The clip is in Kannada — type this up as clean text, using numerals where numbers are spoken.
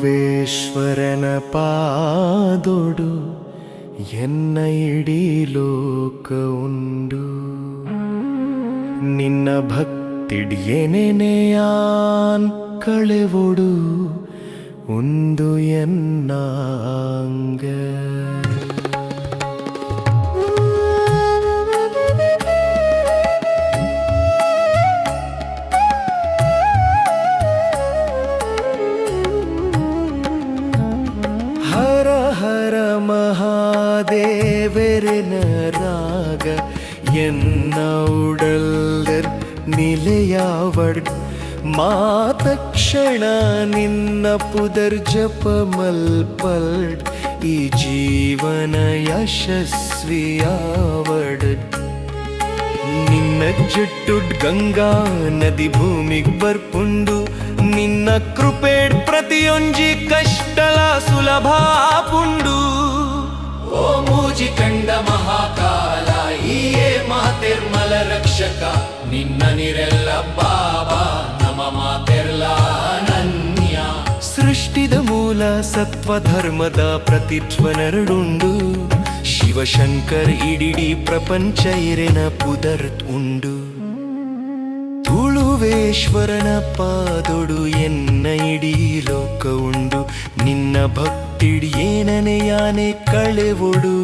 ತುಳುವೇಶ್ವರನ ಪಾದೊಡು ಎನ್ನ ಇಡೀ ಲೋಕ ಉಂಡು ನಿನ್ನ ಭಕ್ತಿಡ್ಯೆನೆನೆಯಾನ್ ಕಳೆವೊಡು ಉಂದು ಎನ್ನಾಂಗ ಹರ ಹರ ಮಹಾದೇವರನ ರಾಗ ಎನ್ನ ಉಡಲ್ದರ್ ನಿಲೆಯಾವಡ್ ಮಾತಕ್ಷಣ ನಿನ್ನ ಪುದರ್ ಜಪ ಮಲ್ಪಲ್ಡ್ ಈ ಜೀವನ ಯಶಸ್ವಿಯಾವಡ್ ನಿನ್ನ ಜುಟ್ಟುಡ್ ಗಂಗಾ ನದಿ ಭೂಮಿಗ್ ಬರ್ಪುಂಡು ನಿನ್ನ ಕೃಪೇಡ್ ಪ್ರತಿಯೊಂಜಿ ಕಷ್ಟಲ ಸುಲಭ ಪುಂಡು ಓ ಮೂಜಿ ಕಂಡ ಮಹಾಕಾಲ ಈಯೇ ಮಾತೆರ್ಮಲ ರಕ್ಷಕ ನಿನ್ನ ನಿರೆಲ್ಲ ಬಾಬಾ ನಮ ಮಾತೆರ್ಲ ಅನನ್ಯ ಸೃಷ್ಟಿದ ಮೂಲ ಸತ್ವ ಧರ್ಮದ ಪ್ರತಿಧ್ವನರುಡುಂಡು ಶಿವಶಂಕರ್ ಇಡಿಡಿ ಪ್ರಪಂಚ ಇರೆನ ಪುದರ್ತ್ ಉಂಡು ತುಳುವೇಶ್ವರನ ಪಾದೊಡು ಎನ್ನ ಇಡೀ ಲೋಕ ಉಂಡು ನಿನ್ನ ಭಕ್ತಿಡ್ ಏನನೆ ಯಾನೆ ಕಳೆವೊಡು